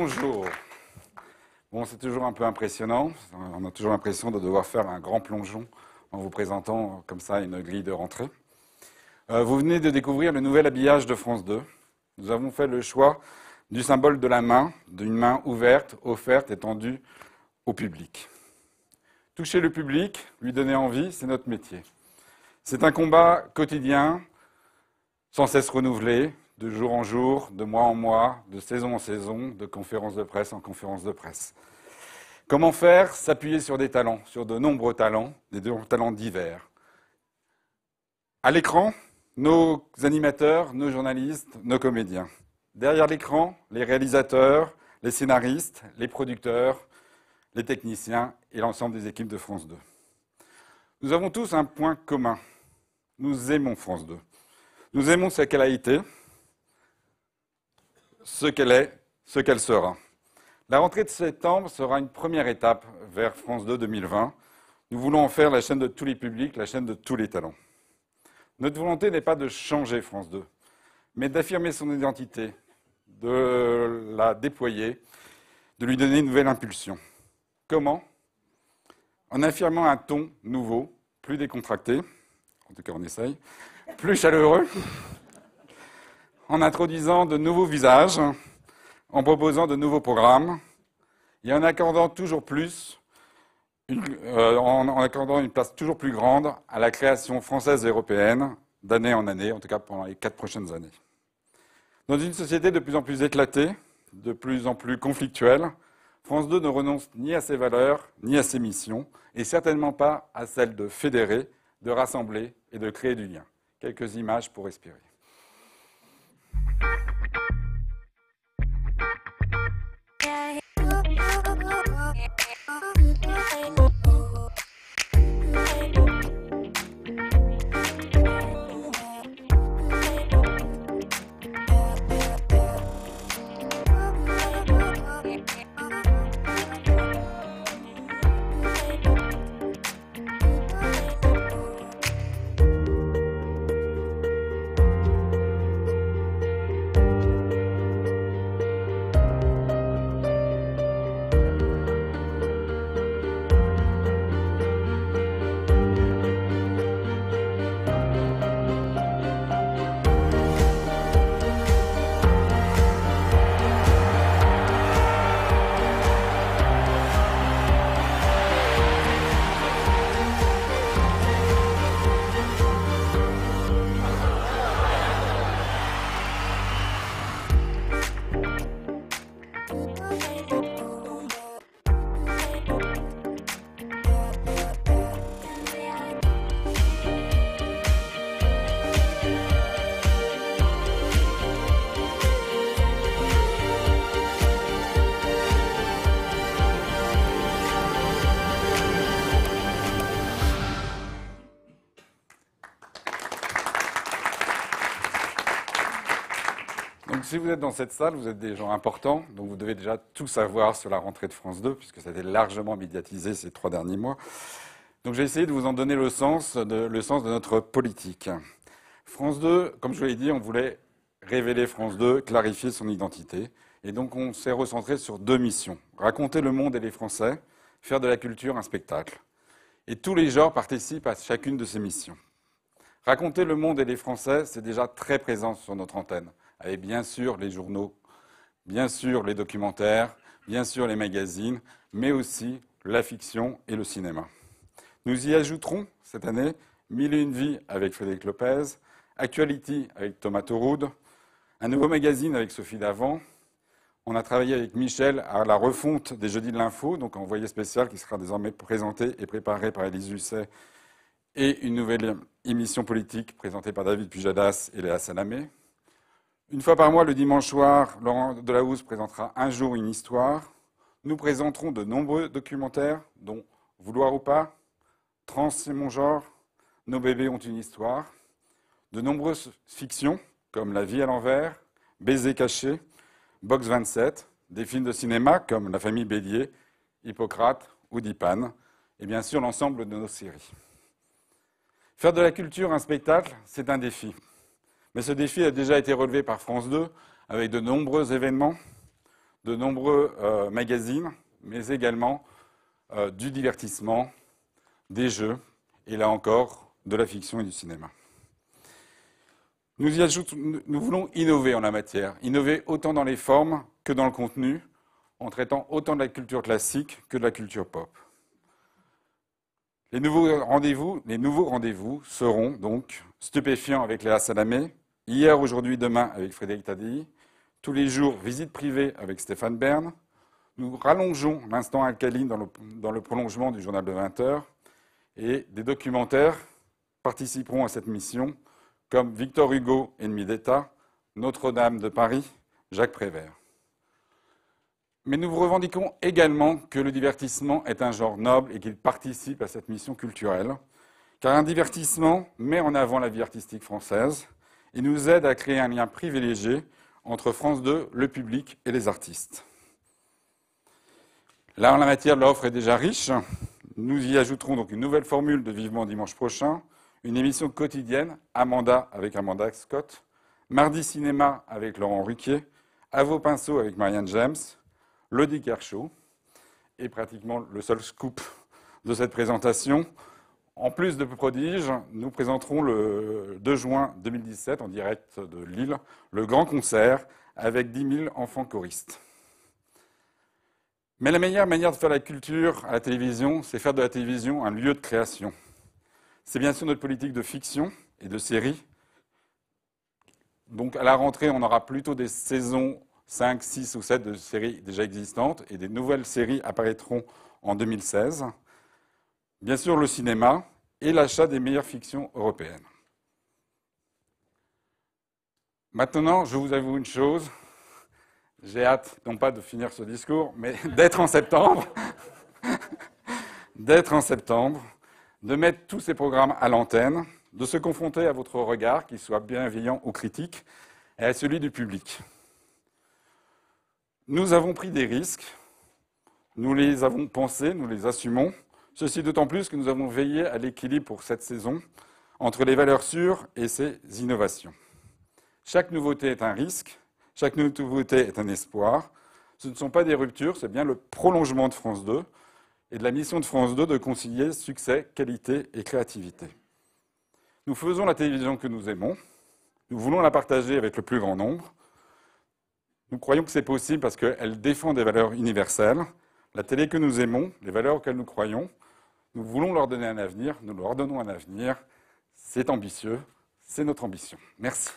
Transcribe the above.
Bonjour. Bon, c'est toujours un peu impressionnant. On a toujours l'impression de devoir faire un grand plongeon en vous présentant comme ça une grille de rentrée. Vous venez de découvrir le nouvel habillage de France 2. Nous avons fait le choix du symbole de la main, d'une main ouverte, offerte et tendue au public. Toucher le public, lui donner envie, c'est notre métier. C'est un combat quotidien, sans cesse renouvelé, de jour en jour, de mois en mois, de saison en saison, de conférence de presse en conférence de presse. Comment faire? S'appuyer sur des talents, sur de nombreux talents, des talents divers. À l'écran, nos animateurs, nos journalistes, nos comédiens. Derrière l'écran, les réalisateurs, les scénaristes, les producteurs, les techniciens et l'ensemble des équipes de France 2. Nous avons tous un point commun. Nous aimons France 2. Nous aimons ce qu'elle a été, ce qu'elle est, ce qu'elle sera. La rentrée de septembre sera une première étape vers France 2 2020. Nous voulons en faire la chaîne de tous les publics, la chaîne de tous les talents. Notre volonté n'est pas de changer France 2, mais d'affirmer son identité, de la déployer, de lui donner une nouvelle impulsion. Comment? En affirmant un ton nouveau, plus décontracté, en tout cas on essaye, plus chaleureux, en introduisant de nouveaux visages, en proposant de nouveaux programmes, et en accordant toujours plus, en accordant une place toujours plus grande à la création française et européenne, d'année en année, en tout cas pendant les 4 prochaines années. Dans une société de plus en plus éclatée, de plus en plus conflictuelle, France 2 ne renonce ni à ses valeurs, ni à ses missions, et certainement pas à celle de fédérer, de rassembler et de créer du lien. Quelques images pour respirer. Donc, si vous êtes dans cette salle, vous êtes des gens importants, donc vous devez déjà tout savoir sur la rentrée de France 2, puisque ça a été largement médiatisé ces 3 derniers mois. Donc j'ai essayé de vous en donner le sens de notre politique. France 2, comme je vous l'ai dit, on voulait révéler France 2, clarifier son identité. Et donc on s'est recentré sur 2 missions. Raconter le monde et les Français, faire de la culture un spectacle. Et tous les genres participent à chacune de ces missions. Raconter le monde et les Français, c'est déjà très présent sur notre antenne, avec bien sûr les journaux, bien sûr les documentaires, bien sûr les magazines, mais aussi la fiction et le cinéma. Nous y ajouterons cette année 1001 vies avec Frédéric Lopez, Actuality avec Thomas Tauroud, un nouveau magazine avec Sophie Davant. On a travaillé avec Michel à la refonte des Jeudis de l'Info, donc envoyé spécial qui sera désormais présenté et préparé par Élise Lucet, et une nouvelle émission politique présentée par David Pujadas et Léa Salamé. Une fois par mois, le dimanche soir, Laurent Delahousse présentera Un jour, une histoire. Nous présenterons de nombreux documentaires, dont Vouloir ou pas, Trans, c'est mon genre, Nos bébés ont une histoire. De nombreuses fictions, comme La vie à l'envers, Baiser caché, Box 27, des films de cinéma comme La famille Bélier, Hippocrate ou Dipan, et bien sûr l'ensemble de nos séries. Faire de la culture un spectacle, c'est un défi. Mais ce défi a déjà été relevé par France 2 avec de nombreux événements, de nombreux magazines, mais également du divertissement, des jeux, et là encore, de la fiction et du cinéma. Nous voulons innover en la matière, innover autant dans les formes que dans le contenu, en traitant autant de la culture classique que de la culture pop. Les nouveaux rendez-vous seront donc Stupéfiants avec Léa Salamé, Hier, aujourd'hui, demain avec Frédéric Tadei, tous les jours Visite privée avec Stéphane Bern. Nous rallongeons l'instant alcaline dans le prolongement du journal de 20 heures et des documentaires participeront à cette mission comme Victor Hugo, Ennemi d'État, Notre-Dame de Paris, Jacques Prévert. Mais nous revendiquons également que le divertissement est un genre noble et qu'il participe à cette mission culturelle, car un divertissement met en avant la vie artistique française et nous aide à créer un lien privilégié entre France 2, le public et les artistes. Là, en la matière, l'offre est déjà riche. Nous y ajouterons donc une nouvelle formule de Vivement dimanche prochain, une émission quotidienne, Amanda avec Amanda Scott, Mardi Cinéma avec Laurent Ruquier, À vos pinceaux avec Marianne James, le Dicker Show, et pratiquement le seul scoop de cette présentation. En plus de prodiges, nous présenterons le 2 juin 2017, en direct de Lille, le grand concert avec 10 000 enfants choristes. Mais la meilleure manière de faire la culture à la télévision, c'est faire de la télévision un lieu de création. C'est bien sûr notre politique de fiction et de série. Donc à la rentrée, on aura plutôt des saisons 5, 6 ou 7 de séries déjà existantes et des nouvelles séries apparaîtront en 2016. Bien sûr, le cinéma et l'achat des meilleures fictions européennes. Maintenant, je vous avoue une chose. J'ai hâte, non pas de finir ce discours, mais d'être en septembre. De mettre tous ces programmes à l'antenne, de se confronter à votre regard, qu'il soit bienveillant ou critique, et à celui du public. Nous avons pris des risques, nous les avons pensés, nous les assumons. Ceci d'autant plus que nous avons veillé à l'équilibre pour cette saison entre les valeurs sûres et ces innovations. Chaque nouveauté est un risque, chaque nouveauté est un espoir. Ce ne sont pas des ruptures, c'est bien le prolongement de France 2 et de la mission de France 2 de concilier succès, qualité et créativité. Nous faisons la télévision que nous aimons, nous voulons la partager avec le plus grand nombre. Nous croyons que c'est possible parce qu'elle défend des valeurs universelles. La télé que nous aimons, les valeurs auxquelles nous croyons, nous voulons leur donner un avenir, nous leur donnons un avenir. C'est ambitieux, c'est notre ambition. Merci.